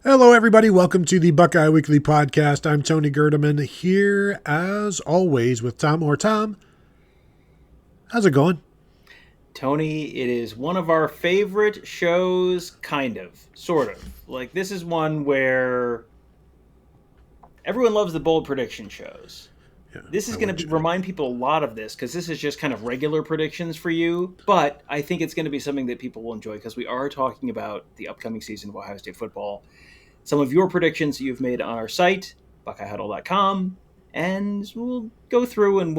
Hello, everybody. Welcome to the Buckeye Weekly Podcast. I'm Tony Gerdeman here, as always, with Tom or Tom. How's it going? Tony, it is one of our favorite shows, kind of, sort of. Like, this is one where everyone loves the bold prediction shows. Yeah, This I is going would. to remind people a lot of this because this is just kind of regular predictions for you. But I think it's going to be something that people will enjoy because we are talking about the upcoming season of Ohio State football. Some of your predictions that you've made on our site, BuckeyeHuddle.com, and we'll go through and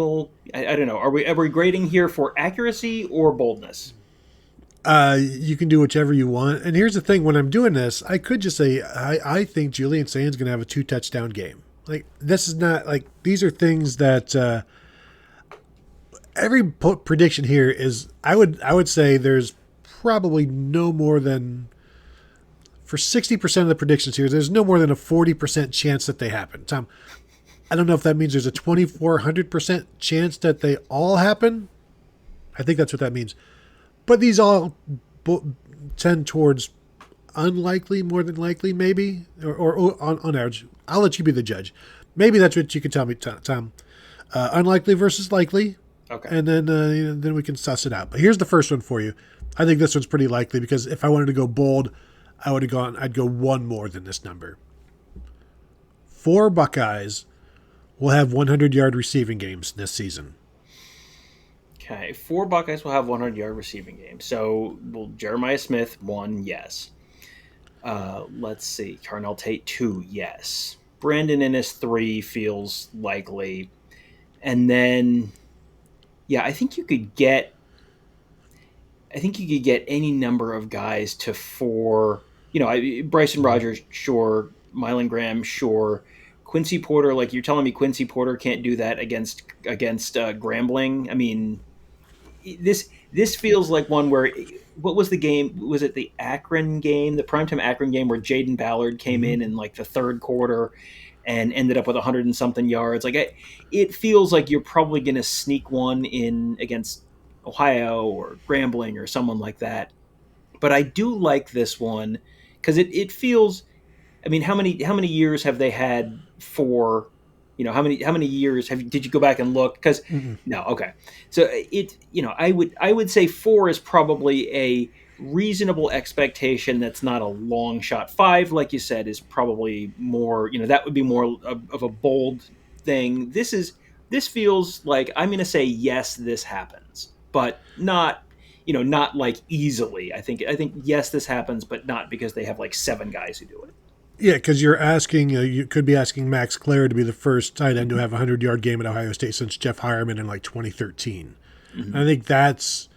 I don't know, are we grading here for accuracy or boldness? You can do whichever you want. And here's the thing: when I'm doing this, I could just say I think Julian Sain's going to have a 2-touchdown game. Like, this is not like, these are things that every prediction here is. I would say there's probably no more than, for 60% of the predictions here, there's no more than a 40% chance that they happen. Tom, I don't know if that means there's a 2,400% chance that they all happen. I think that's what that means. But these all tend towards unlikely, more than likely, maybe, or on average. I'll let you be the judge. Maybe that's what you can tell me, Tom. Unlikely versus likely, Okay. and then we can suss it out. But here's the first one for you. I think this one's pretty likely because if I wanted to go bold, I'd go one more than this number. 4 Buckeyes will have 100-yard receiving games this season. Okay, 4 Buckeyes will have 100-yard receiving games. So, well, Jeremiah Smith, 1, yes. Let's see. Carnell Tate, 2, yes. Brandon Innes, 3, feels likely. And then, yeah, I think you could get any number of guys to 4. Bryson Rogers, sure. Mylan Graham, sure. Quincy Porter, like you're telling me Quincy Porter can't do that against Grambling. I mean, this feels like one where, what was the game? Was it the Akron game, the primetime Akron game, where Jaden Ballard came in like the third quarter and ended up with 100 and something yards? It feels like you're probably going to sneak one in against Ohio or Grambling or someone like that. But I do like this one because it feels. I mean, how many years have they had for? How many years did you go back and look? Because Mm-mm. no, okay. So I would say 4 is probably a reasonable expectation. That's not a long shot. 5, like you said, is probably more. That would be more of a bold thing. This feels like I'm going to say yes, this happens, but not like easily. I think yes, this happens, but not because they have like 7 guys who do it. Yeah, because you could be asking Max Clare to be the first tight end to have a 100-yard game at Ohio State since Jeff Hireman in like 2013. And Mm-hmm. I think that's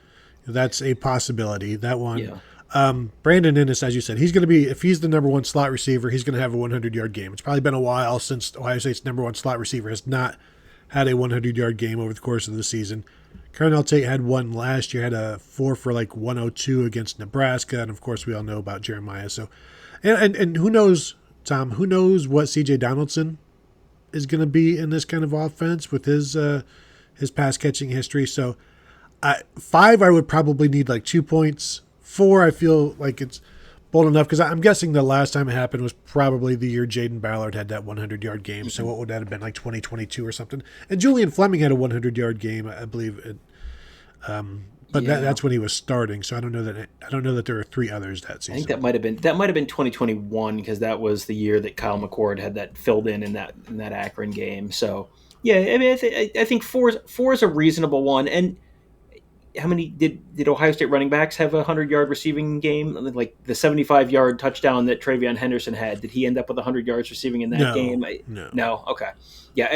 a possibility. That one. Yeah. Brandon Innes, as you said, he's going to be, if he's the number one slot receiver, he's going to have a 100-yard game. It's probably been a while since Ohio State's number one slot receiver has not had a 100-yard game over the course of the season. Carnell Tate had one last year, had a 4 for like 102 against Nebraska, and of course we all know about Jeremiah. So, and who knows, Tom? Who knows what C.J. Donaldson is going to be in this kind of offense with his pass catching history? So, 5, I would probably need like 2 points. 4, I feel like it's bold enough because I'm guessing the last time it happened was probably the year Jaden Ballard had that 100-yard game. So what would that have been, like 2022 or something? And Julian Fleming had a 100-yard game, I believe. But Yeah. that's when he was starting. So I don't know that there are 3 others that I season. think that might have been 2021 because that was the year that Kyle McCord had that filled in that Akron game. So yeah, I mean, I think four is a reasonable one. And how many did Ohio State running backs have a 100-yard receiving game? Like the 75-yard touchdown that Travion Henderson had, did he end up with 100 yards receiving in that game? No. No. Okay. Yeah,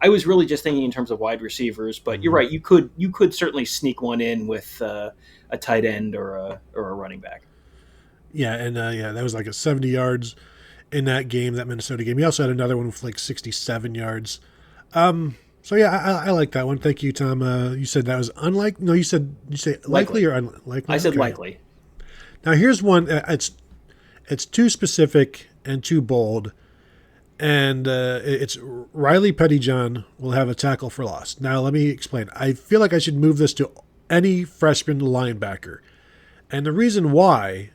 I was really just thinking in terms of wide receivers, but you're right. You could certainly sneak one in with a tight end or a running back. Yeah, and that was like a 70 yards in that game, that Minnesota game. He also had another one with like 67 yards. So yeah, I like that one. Thank you, Tom. You said that was unlikely. No, you say likely or unlikely. I said Okay. likely. Now here's one. It's too specific and too bold, and it's Riley Pettyjohn will have a tackle for loss. Now let me explain. I feel like I should move this to any freshman linebacker, and the reason why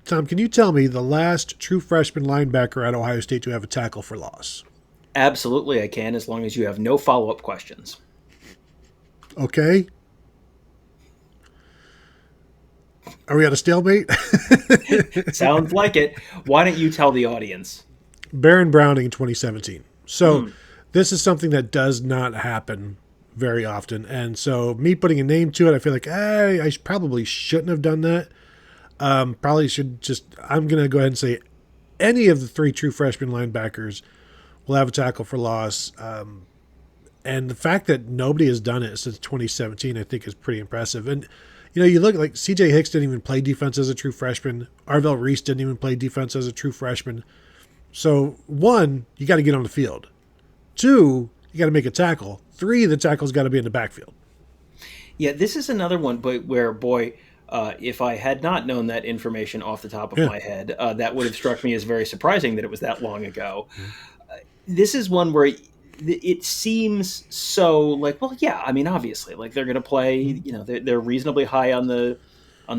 Tom, can you tell me the last true freshman linebacker at Ohio State to have a tackle for loss? Absolutely, I can, as long as you have no follow-up questions. Okay. Are we at a stalemate? Sounds like it. Why don't you tell the audience? Baron Browning in 2017. So Mm. this is something that does not happen very often. And so me putting a name to it, I feel like I probably shouldn't have done that. Probably should just, I'm going to go ahead and say any of the three true freshman linebackers will have a tackle for loss. And the fact that nobody has done it since 2017, I think, is pretty impressive. And, you look like CJ Hicks didn't even play defense as a true freshman. Arvell Reese didn't even play defense as a true freshman. So, one, you got to get on the field. Two, you got to make a tackle. Three, the tackle's got to be in the backfield. Yeah, this is another one, but where, boy, if I had not known that information off the top of my head, that would have struck me as very surprising that it was that long ago. This is one where it seems so like, well, yeah, I mean, obviously, like they're going to play, they're reasonably high on the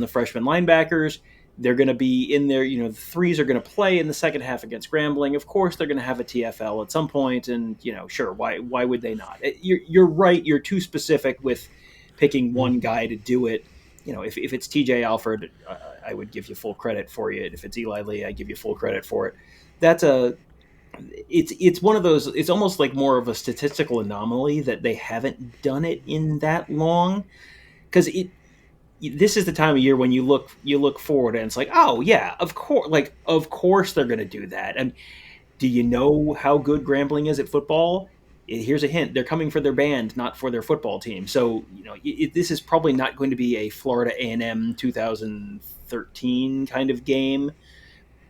freshman linebackers. They're going to be in there, the threes are going to play in the second half against Grambling. Of course, they're going to have a TFL at some point, and sure, why would they not? You're right. You're too specific with picking one guy to do it. If it's TJ Alford, I would give you full credit for it. If it's Eli Lee, I give you full credit for it. It's one of those. It's almost like more of a statistical anomaly that they haven't done it in that long, because this is the time of year when you look forward and it's like, oh yeah, of course they're going to do that. And do you know how good Grambling is at football? Here's a hint: they're coming for their band, not for their football team. So this is probably not going to be a Florida A&M 2013 kind of game,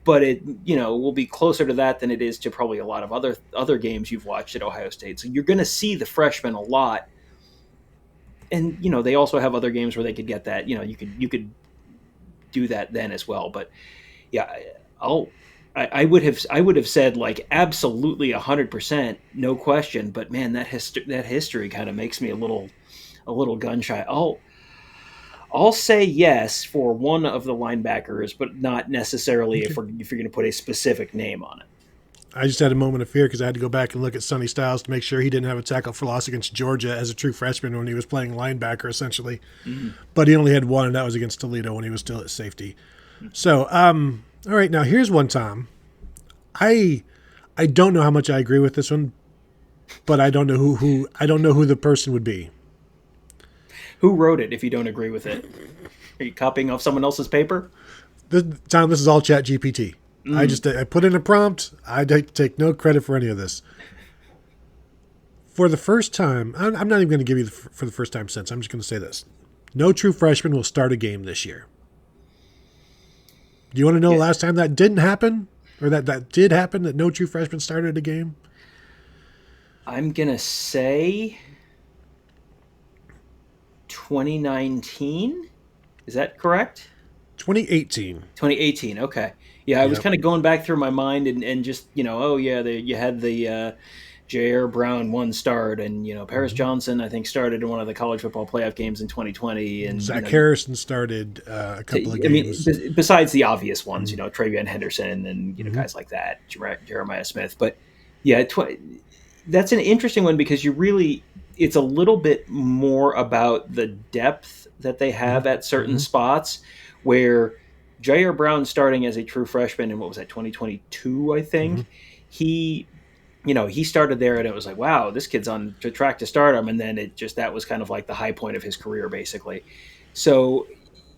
but it will be closer to that than it is to probably a lot of other games you've watched at Ohio State. So you're going to see the freshmen a lot. And they also have other games where they could get that. You could do that then as well. But yeah, I would have said like absolutely 100%, no question. But man, that history kind of makes me a little gun shy. I'll say yes for one of the linebackers, but not necessarily if you're going to put a specific name on it. I just had a moment of fear because I had to go back and look at Sonny Styles to make sure he didn't have a tackle for loss against Georgia as a true freshman when he was playing linebacker, essentially. Mm-hmm. But he only had one, and that was against Toledo when he was still at safety. Mm-hmm. So, all right, now here's one, Tom. I don't know how much I agree with this one, but I don't know who the person would be. Who wrote it if you don't agree with it? Are you copying off someone else's paper? Tom, this is all Chat GPT. I put in a prompt. I take no credit for any of this. For the first time, I'm not even going to give you for the first time since. I'm just going to say this. No true freshman will start a game this year. Do you want to know the last time that didn't happen? Or that did happen, that no true freshman started a game? I'm going to say 2019. Is that correct? 2018. 2018, okay. Yeah, I was kind of going back through my mind and just, you had the Jair Brown one start, and, Paris Johnson, I think, started in one of the college football playoff games in 2020. And Zach Harrison started a couple of games. I mean, besides the obvious ones, Travion Henderson and, guys like that, Jeremiah Smith. But, yeah, that's an interesting one because it's a little bit more about the depth that they have at certain spots where Jair Brown starting as a true freshman in 2022, I think. He started there and it was like, wow, this kid's on the track to stardom. And then that was kind of like the high point of his career, basically. So,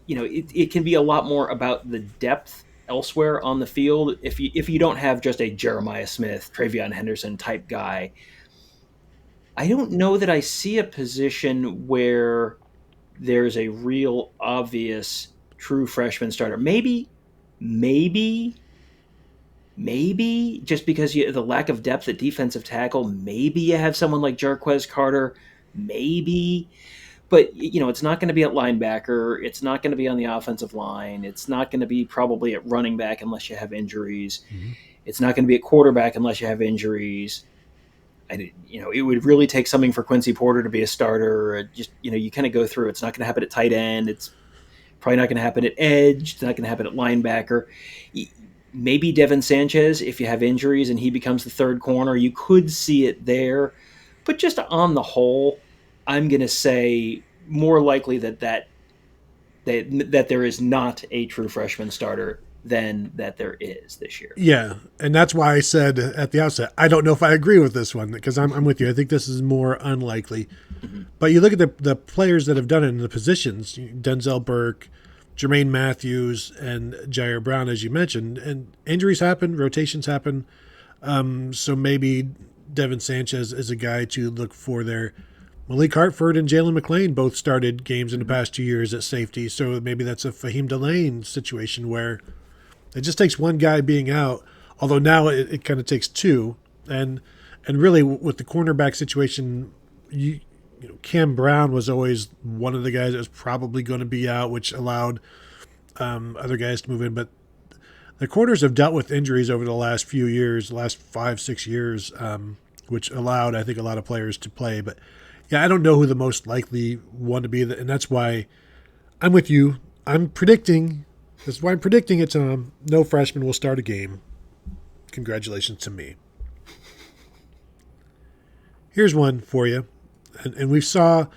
it can be a lot more about the depth elsewhere on the field. If you don't have just a Jeremiah Smith, Travion Henderson type guy, I don't know that I see a position where there's a real obvious true freshman starter. Maybe just because the lack of depth at defensive tackle, maybe you have someone like Jarquez Carter, maybe, but it's not going to be at linebacker. It's not going to be on the offensive line. It's not going to be probably at running back unless you have injuries. It's not going to be at quarterback unless you have injuries. It would really take something for Quincy Porter to be a starter. You kind of go through. It's not going to happen at tight end. It's Probably not going to happen at edge. It's not going to happen at linebacker. Maybe Devin Sanchez, if you have injuries and he becomes the third corner, you could see it there. But just on the whole, I'm going to say more likely that there is not a true freshman starter than that there is this year. Yeah, and that's why I said at the outset, I don't know if I agree with this one, because I'm with you. I think this is more unlikely. Mm-hmm. But you look at the players that have done it in the positions, Denzel Burke, Jermaine Matthews, and Jair Brown, as you mentioned, and injuries happen, rotations happen. So maybe Devin Sanchez is a guy to look for there. Malik Hartford and Jalen McClain both started games in the past 2 years at safety, so maybe that's a Fahim Delane situation where it just takes one guy being out, although now it kind of takes two. And really with the cornerback situation, you know, Cam Brown was always one of the guys that was probably going to be out, which allowed other guys to move in. But the corners have dealt with injuries over the last few years, the last 5-6 years, which allowed, I think, a lot of players to play. But yeah, I don't know who the most likely one to be, and that's why I'm with you. That's why I'm predicting it, Tom. No freshman will start a game. Congratulations to me. Here's one for you. And we saw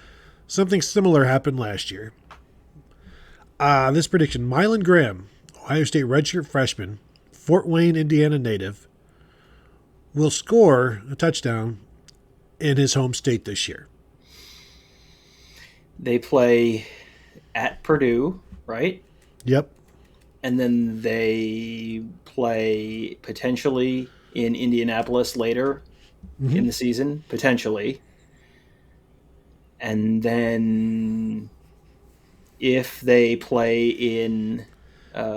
something similar happen last year. This prediction, Mylan Graham, Ohio State redshirt freshman, Fort Wayne, Indiana native, will score a touchdown in his home state this year. They play at Purdue, right? Yep. And then they play potentially in Indianapolis later in the season, potentially. And then if they play in a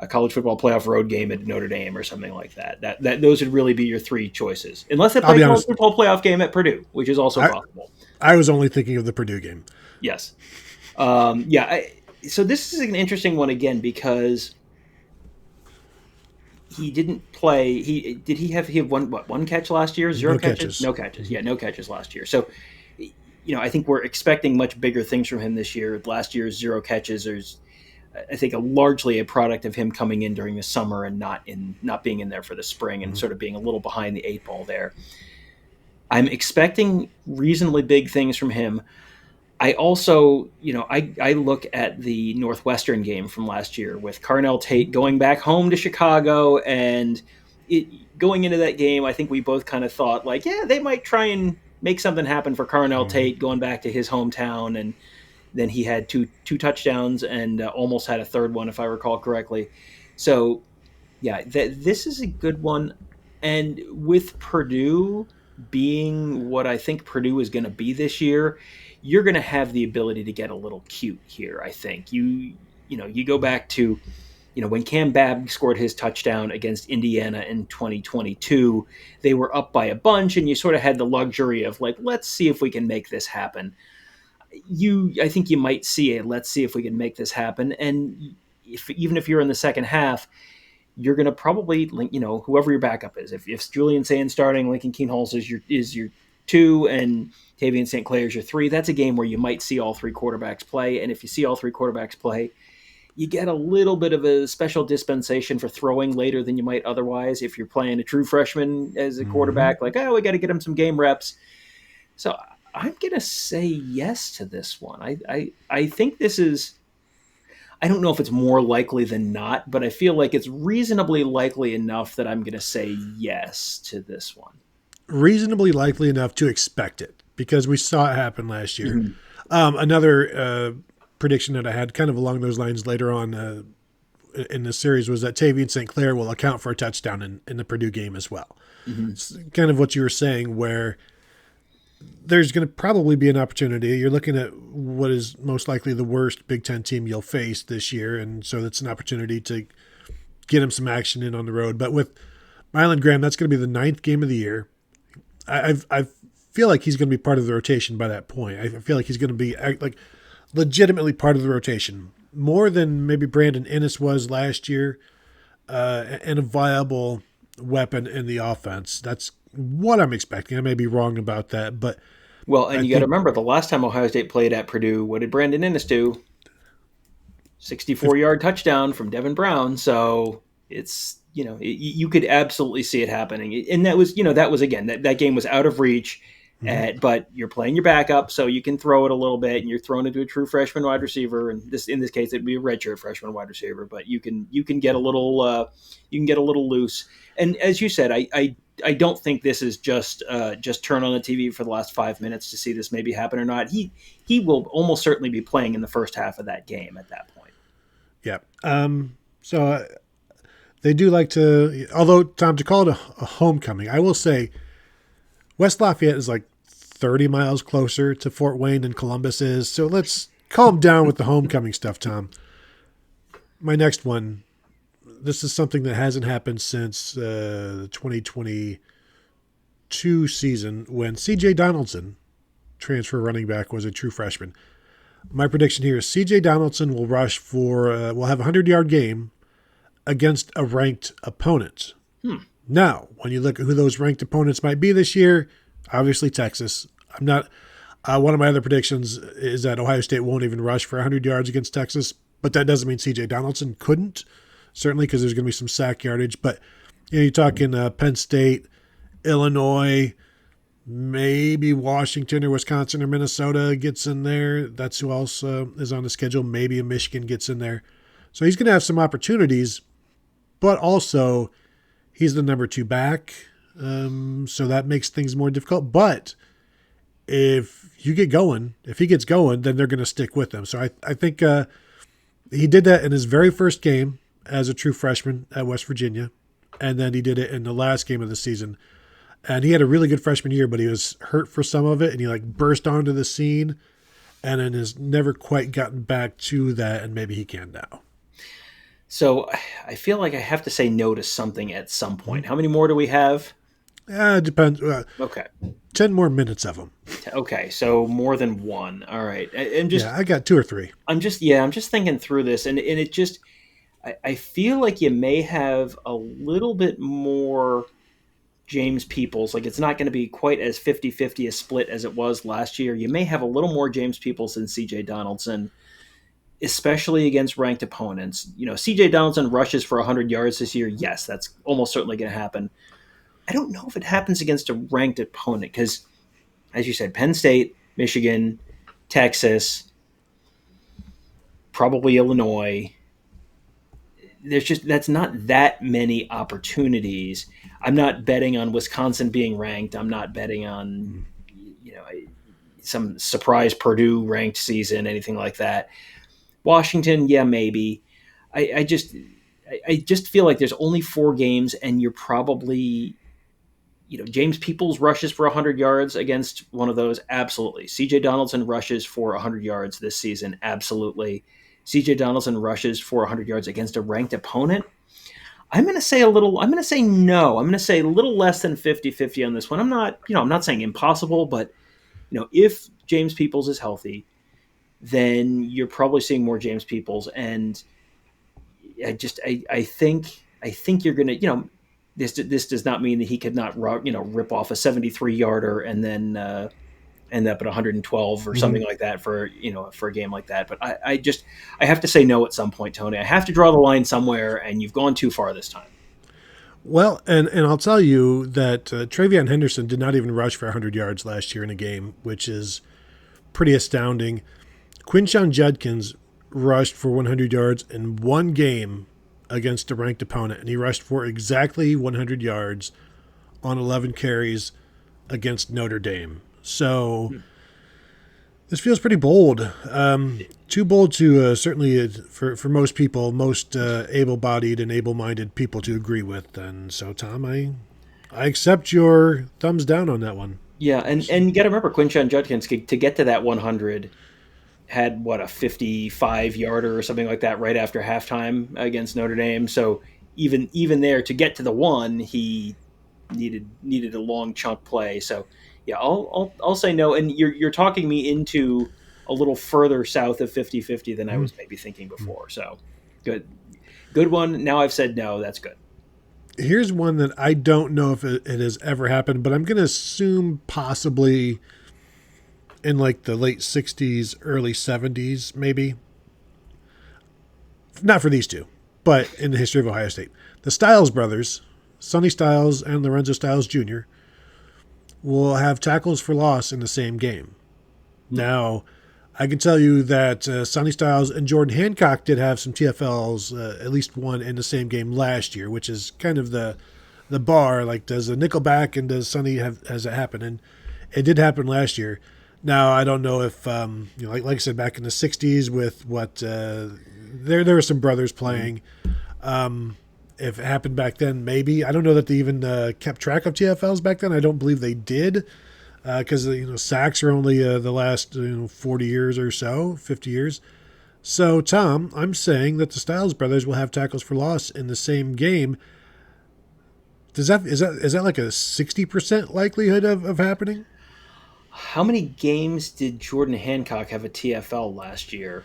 college football playoff road game at Notre Dame or something like that, those would really be your three choices. Unless they play a college football playoff game at Purdue, which is also possible. I was only thinking of the Purdue game. Yes. So this is an interesting one again because he didn't play. He have one catch last year? Zero catches? No catches. Yeah, no catches last year. So, I think we're expecting much bigger things from him this year. Last year's 0 catches is, I think, largely a product of him coming in during the summer and not being in there for the spring and sort of being a little behind the 8 ball there. I'm expecting reasonably big things from him. I also, I look at the Northwestern game from last year with Carnell Tate going back home to Chicago, and going into that game, I think we both kind of thought like, yeah, they might try and make something happen for Carnell Tate going back to his hometown, and then he had two touchdowns and almost had a third one, if I recall correctly. So, yeah, this is a good one, and with Purdue being what I think Purdue is going to be this year, you're going to have the ability to get a little cute here. I think you go back to, when Cam Babb scored his touchdown against Indiana in 2022, they were up by a bunch, and you sort of had the luxury of like, let's see if we can make this happen. I think you might see let's see if we can make this happen. And even if you're in the second half, you're going to probably, whoever your backup is. If Julian Sand's starting, Lincoln Keenholz is your 2, and Tavian St. Clair is your 3, that's a game where you might see all 3 quarterbacks play. And if you see all 3 quarterbacks play, you get a little bit of a special dispensation for throwing later than you might otherwise if you're playing a true freshman as a quarterback. Like, we got to get him some game reps. So I'm going to say yes to this one. I think this is, I don't know if it's more likely than not, but I feel like it's reasonably likely enough that I'm going to say yes to this one. Reasonably likely enough to expect it, because we saw it happen last year. Mm-hmm. Another prediction that I had kind of along those lines later on in the series was that Tavian St. Clair will account for a touchdown in the Purdue game as well. Mm-hmm. It's kind of what you were saying, where there's going to probably be an opportunity. You're looking at what is most likely the worst Big Ten team you'll face this year, and so that's an opportunity to get him some action in on the road. But with Mylan Graham, that's going to be the 9th game of the year. I feel like he's going to be part of the rotation by that point. I feel like he's going to be like legitimately part of the rotation, more than maybe Brandon Ennis was last year, and a viable weapon in the offense. That's what I'm expecting. I may be wrong about that, but Well, I and you got to think remember the last time Ohio State played at Purdue, what did Brandon Innes do? 64-yard touchdown from Devin Brown. So it's, you could absolutely see it happening. And that was, that was, again, that game was out of reach. But you're playing your backup, so you can throw it a little bit, and you're throwing it to a true freshman wide receiver. And in this case, it'd be a redshirt freshman wide receiver. But you can get a little loose. And as you said, I don't think this is just turn on the TV for the last 5 minutes to see this maybe happen or not. He will almost certainly be playing in the first half of that game at that point. yeah. So they do like to, although Tom, to call it a homecoming, I will say West Lafayette is like 30 miles closer to Fort Wayne than Columbus is. So let's calm down with the homecoming stuff, Tom. My next one, this is something that hasn't happened since the 2022 season when C.J. Donaldson, transfer running back, was a true freshman. My prediction here is C.J. Donaldson will rush will have a 100-yard game against a ranked opponent. Now, when you look at who those ranked opponents might be this year, obviously Texas. I'm not. One of my other predictions is that Ohio State won't even rush for 100 yards against Texas, but that doesn't mean C.J. Donaldson couldn't, certainly because there's going to be some sack yardage. But you're talking Penn State, Illinois, maybe Washington or Wisconsin or Minnesota gets in there. That's who else is on the schedule. Maybe a Michigan gets in there. So he's going to have some opportunities, but also he's the number 2 back. So that makes things more difficult. But if he gets going, then they're going to stick with him. So I think he did that in his very first game as a true freshman at West Virginia. And then he did it in the last game of the season. And he had a really good freshman year, but he was hurt for some of it. And he burst onto the scene and then has never quite gotten back to that. And maybe he can now. So I feel like I have to say no to something at some point. How many more do we have? It depends. Okay. 10 more minutes of them. Okay, so more than one. All right. I got 2 or 3. I'm just thinking through this, and it just, I feel like you may have a little bit more James Peoples. Like, it's not going to be quite as 50-50 a split as it was last year. You may have a little more James Peoples than C.J. Donaldson, especially against ranked opponents. C.J. Donaldson rushes for 100 yards this year. Yes, that's almost certainly going to happen. I don't know if it happens against a ranked opponent because, as you said, Penn State, Michigan, Texas, probably Illinois. That's not that many opportunities. I'm not betting on Wisconsin being ranked. I'm not betting on, some surprise Purdue ranked season, anything like that. Washington, yeah, maybe. I just feel like there's only 4 games, and you're probably, James Peoples rushes for 100 yards against one of those, absolutely. C.J. Donaldson rushes for 100 yards this season, absolutely. C.J. Donaldson rushes for 100 yards against a ranked opponent. I'm going to say no. I'm going to say a little less than 50-50 on this one. I'm not saying impossible, but if James Peoples is healthy, then you're probably seeing more James Peoples. And I think you're going to, this does not mean that he could not, rip off a 73-yarder and then end up at 112 or something like that for a game like that. But I have to say no at some point, Tony. I have to draw the line somewhere, and you've gone too far this time. Well, and I'll tell you that Travion Henderson did not even rush for 100 yards last year in a game, which is pretty astounding. Quinshon Judkins rushed for 100 yards in one game against a ranked opponent, and he rushed for exactly 100 yards on 11 carries against Notre Dame. So this feels pretty bold. Too bold to certainly for most people, most able-bodied and able-minded people to agree with. And so, Tom, I accept your thumbs down on that one. Yeah, and you got to remember, Quinshon Judkins, to get to that 100, had, a 55-yarder or something like that right after halftime against Notre Dame. So even there, to get to the 1, he needed a long chunk play. So, yeah, I'll say no. And you're talking me into a little further south of 50-50 than I was maybe thinking before. So good one. Now I've said no. That's good. Here's one that I don't know if it has ever happened, but I'm going to assume possibly in like the late 60s, early 70s, maybe. Not for these two, but in the history of Ohio State. The Styles brothers, Sonny Styles and Lorenzo Styles Jr., will have tackles for loss in the same game. Now, I can tell you that Sonny Styles and Jordan Hancock did have some TFLs, at least one in the same game last year, which is kind of the bar. Like, does a nickel back and does Sonny has it happen? And it did happen last year. Now, I don't know if, like I said, back in the 60s with what, there were some brothers playing. If it happened back then, maybe. I don't know that they even kept track of TFLs back then. I don't believe they did. Because sacks are only the last 40 years or so, 50 years. So, Tom, I'm saying that the Styles brothers will have tackles for loss in the same game. Is that like a 60% likelihood of happening? How many games did Jordan Hancock have a TFL last year?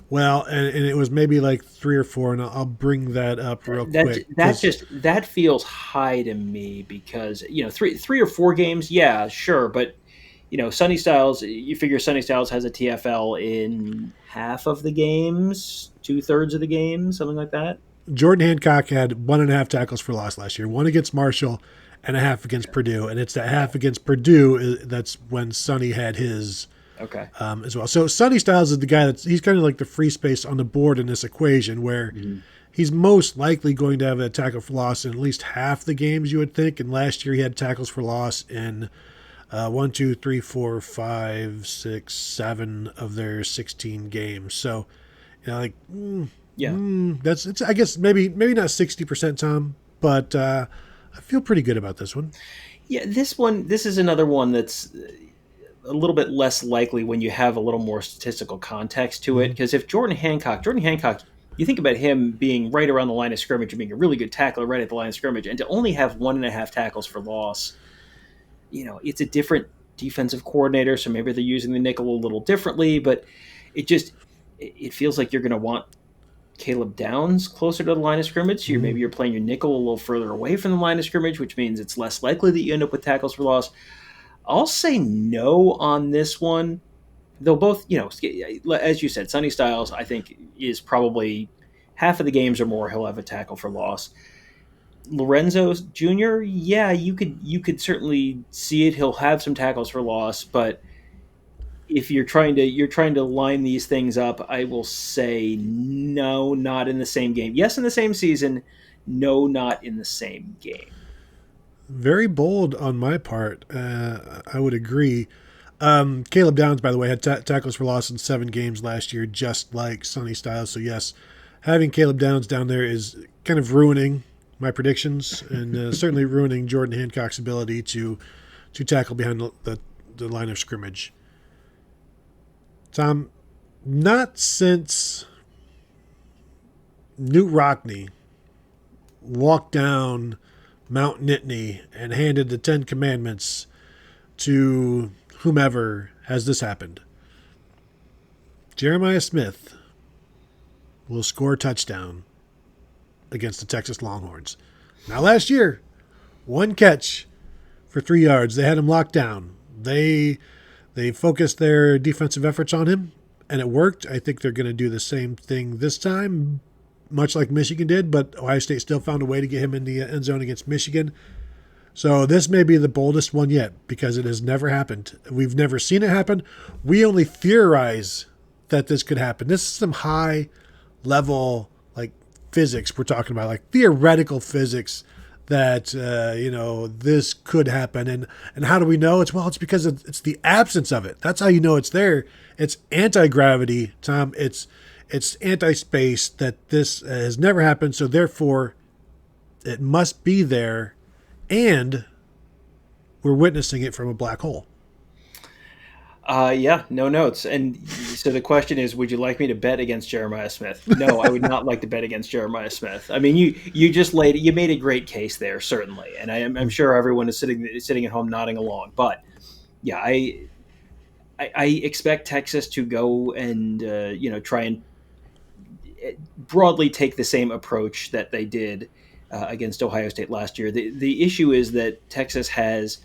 Well, and it was maybe like 3 or 4, and I'll bring that up real quick. That feels high to me because three or four games, yeah, sure, but Sonny Styles, you figure Sonny Styles has a TFL in half of the games, 2/3 of the games, something like that. Jordan Hancock had 1.5 tackles for loss last year, one against Marshall and a half against Purdue, and it's that half against Purdue that's when Sonny had his. Okay. As well. So Sonny Styles is the guy he's kind of like the free space on the board in this equation where he's most likely going to have a tackle for loss in at least half the games, you would think. And last year he had tackles for loss in 1, 2, 3, 4, 5, 6, 7 of their 16 games. So, it's I guess maybe not 60%, Tom, but I feel pretty good about this one. Yeah, this is another one that's a little bit less likely when you have a little more statistical context to it. Because if Jordan Hancock, you think about him being right around the line of scrimmage and being a really good tackler right at the line of scrimmage, and to only have 1.5 tackles for loss, it's a different defensive coordinator, so maybe they're using the nickel a little differently, but it feels like you're going to want Caleb Downs closer to the line of scrimmage. So maybe you're playing your nickel a little further away from the line of scrimmage, which means it's less likely that you end up with tackles for loss. I'll say no on this one. They'll both, as you said, Sonny Styles, I think, is probably half of the games or more he'll have a tackle for loss. Lorenzo Jr., yeah, you could certainly see it. He'll have some tackles for loss, but if you're trying to line these things up, I will say no, not in the same game. Yes, in the same season. No, not in the same game. Very bold on my part. I would agree. Caleb Downs, by the way, had tackles for loss in 7 games last year, just like Sonny Styles. So, yes, having Caleb Downs down there is kind of ruining my predictions and certainly ruining Jordan Hancock's ability to tackle behind the line of scrimmage. Tom, not since Newt Rockne walked down Mount Nittany and handed the 10 Commandments to whomever has this happened. Jeremiah Smith will score a touchdown against the Texas Longhorns. Now, last year, 1 catch for 3 yards. They had him locked down. They focused their defensive efforts on him, and it worked. I think they're going to do the same thing this time, much like Michigan did, but Ohio State still found a way to get him in the end zone against Michigan. So this may be the boldest one yet because it has never happened. We've never seen it happen. We only theorize that this could happen. This is some high level like physics we're talking about, like theoretical physics that this could happen. And how do we know? It's because it's the absence of it. That's how you know it's there. It's anti-gravity, Tom. It's anti-space, that this has never happened, so therefore it must be there, and we're witnessing it from a black hole. Yeah, no notes. And so the question is, would you like me to bet against Jeremiah Smith? No, I would not like to bet against Jeremiah Smith. I mean, you made a great case there, certainly, and I'm sure everyone is sitting at home nodding along. But yeah, I expect Texas to go and try and broadly take the same approach that they did against Ohio State last year. The issue is that Texas has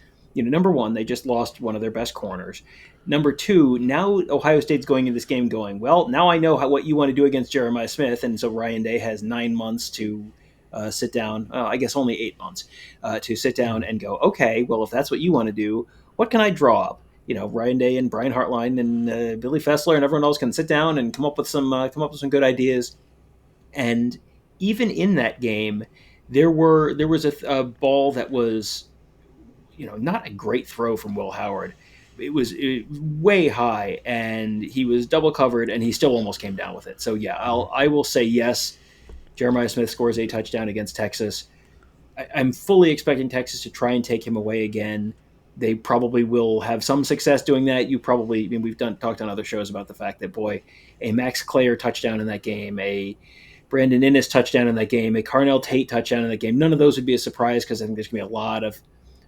Number one, they just lost one of their best corners. Number two, now Ohio State's going into this game going, well, now I know what you want to do against Jeremiah Smith. And so Ryan Day has 9 months to sit down, I guess only 8 months, to sit down and go, okay, well, if that's what you want to do, what can I draw up? Ryan Day and Brian Hartline and Billy Fessler and everyone else can sit down and come up with some good ideas. And even in that game, there was a ball that was, not a great throw from Will Howard. It was way high, and he was double covered, and he still almost came down with it. So yeah, I will say yes. Jeremiah Smith scores a touchdown against Texas. I'm fully expecting Texas to try and take him away again. They probably will have some success doing that. We've talked on other shows about the fact that, boy, a Max Clayer touchdown in that game, a Brandon Innes touchdown in that game, a Carnell Tate touchdown in that game, none of those would be a surprise because I think there's going to be a lot of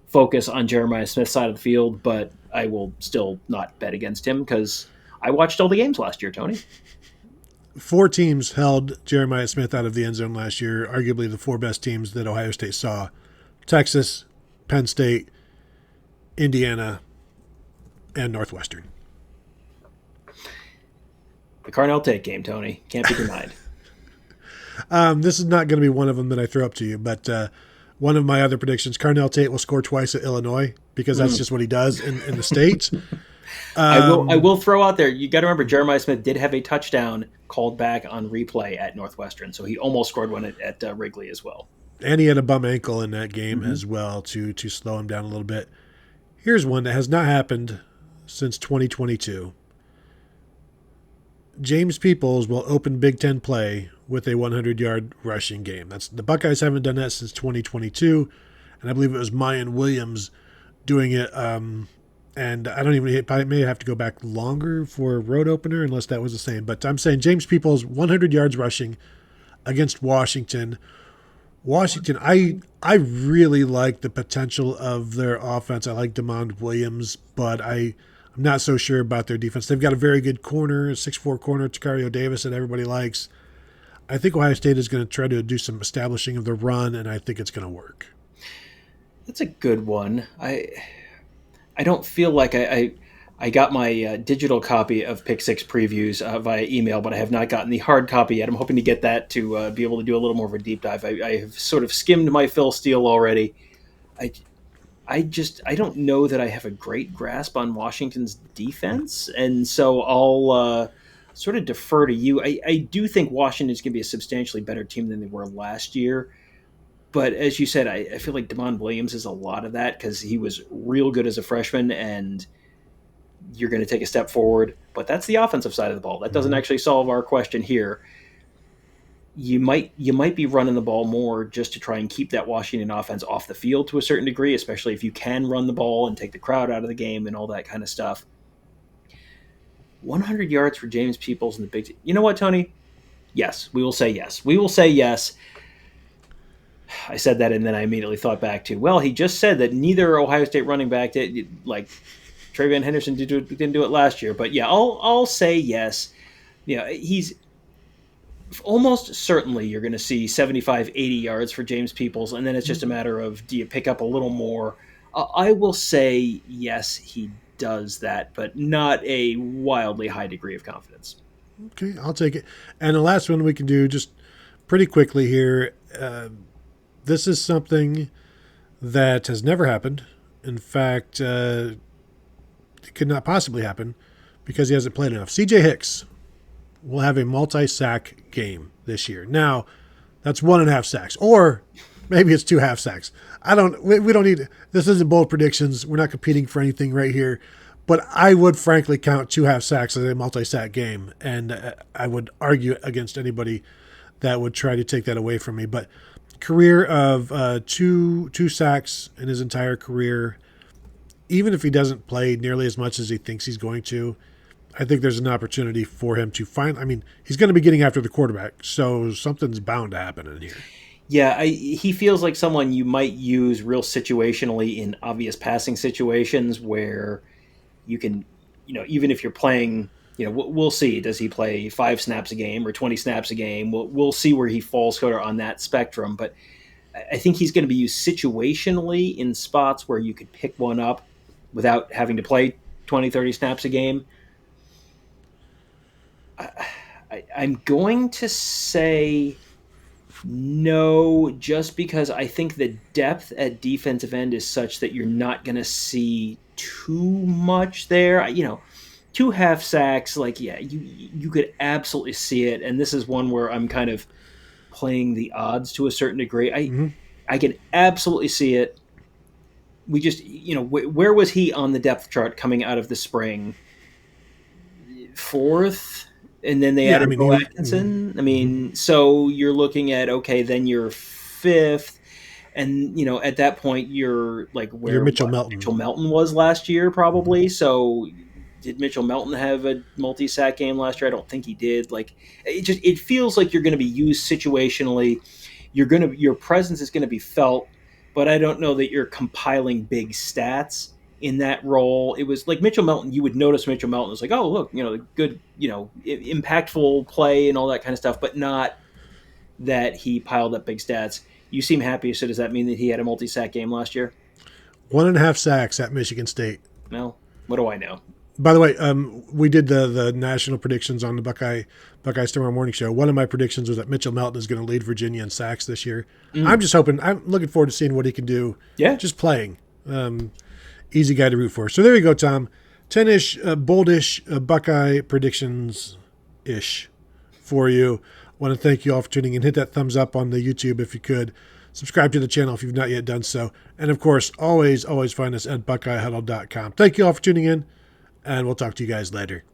focus on Jeremiah Smith's side of the field, but I will still not bet against him because I watched all the games last year, Tony. 4 teams held Jeremiah Smith out of the end zone last year, arguably the 4 best teams that Ohio State saw. Texas, Penn State, Indiana, and Northwestern. The Carnell Tate game, Tony. Can't be denied. This is not going to be one of them that I throw up to you, but one of my other predictions, Carnell Tate will score twice at Illinois because that's just what he does in the States. I will throw out there, you got to remember Jeremiah Smith did have a touchdown called back on replay at Northwestern, so he almost scored one at Wrigley as well. And he had a bum ankle in that game as well to slow him down a little bit. Here's one that has not happened since 2022. James Peoples will open Big Ten play with a 100-yard rushing game. The Buckeyes haven't done that since 2022, and I believe it was Mayan Williams doing it. And I don't even, I may have to go back longer for a road opener unless that was the same. But I'm saying James Peoples, 100 yards rushing against Washington. Washington, I really like the potential of their offense. I like DeMond Williams, but I'm not so sure about their defense. They've got a very good corner, 6'4" corner, Tacario Davis, that everybody likes. I think Ohio State is going to try to do some establishing of the run, and I think it's going to work. That's a good one. I don't feel like I got my digital copy of Pick Six previews via email, but I have not gotten the hard copy yet. I'm hoping to get that to be able to do a little more of a deep dive. I have sort of skimmed my Phil Steele already. I don't know that I have a great grasp on Washington's defense, and so I'll sort of defer to you. I do think Washington's going to be a substantially better team than they were last year. But as you said, I feel like DeMond Williams is a lot of that because he was real good as a freshman, and you're going to take a step forward. But that's the offensive side of the ball. That doesn't actually solve our question here. You might be running the ball more just to try and keep that Washington offense off the field to a certain degree, especially if you can run the ball and take the crowd out of the game and all that kind of stuff. 100 yards for James Peoples in the Big Ten. You know what, Tony? Yes, we will say yes. We will say yes. I said that, and then I immediately thought back to, well, he just said that neither Ohio State running back did, like Travion Henderson didn't do it last year. But yeah, I'll say yes. He's almost certainly you're going to see 75, 80 yards for James Peoples, and then it's just a matter of, do you pick up a little more? I will say yes, he does that, but not a wildly high degree of confidence. Okay, I'll take it. And the last one we can do just pretty quickly here. This is something that has never happened. In fact, it could not possibly happen because he hasn't played enough. C.J. Hicks will have a multi-sack game this year. Now, that's 1.5 sacks, or maybe it's 2 half sacks. We don't need, this isn't bold predictions. We're not competing for anything right here. But I would frankly count 2 half sacks as a multi-sack game, and I would argue against anybody that would try to take that away from me. But career of two sacks in his entire career, even if he doesn't play nearly as much as he thinks he's going to, I think there's an opportunity for him to find. I mean, he's going to be getting after the quarterback, so something's bound to happen in here. Yeah, he feels like someone you might use real situationally in obvious passing situations where you can, even if you're playing, we'll see. Does he play 5 snaps a game or 20 snaps a game? We'll see where he falls sort of on that spectrum. But I think he's going to be used situationally in spots where you could pick one up without having to play 20, 30 snaps a game. I'm going to say no, just because I think the depth at defensive end is such that you're not going to see too much there. Two half sacks, like, yeah, you could absolutely see it. And this is one where I'm kind of playing the odds to a certain degree. I can absolutely see it. We just, where was he on the depth chart coming out of the spring? Fourth, and then they Yeah, I added mean, Bo Atkinson. I mean, so you're looking at, okay, then you're fifth, and at that point you're like you're where Mitchell what, Melton. Mitchell Melton was last year, probably. So did Mitchell Melton have a multi-sack game last year? I don't think he did. Like, it feels like you're going to be used situationally. Your presence is going to be felt, but I don't know that you're compiling big stats in that role. It was like Mitchell Melton. You would notice Mitchell Melton was like, oh, look, good, impactful play and all that kind of stuff, but not that he piled up big stats. You seem happy. So does that mean that he had a multi-sack game last year? 1.5 sacks at Michigan State. No. What do I know? By the way, we did the national predictions on the Buckeyes Tomorrow Morning Show. One of my predictions was that Mitchell Melton is going to lead Virginia in sacks this year. I'm looking forward to seeing what he can do. Yeah. Just playing. Easy guy to root for. So there you go, Tom. 10-ish, boldish Buckeye predictions-ish for you. Want to thank you all for tuning in. Hit that thumbs up on the YouTube if you could. Subscribe to the channel if you've not yet done so. And, of course, always find us at BuckeyeHuddle.com. Thank you all for tuning in, and we'll talk to you guys later.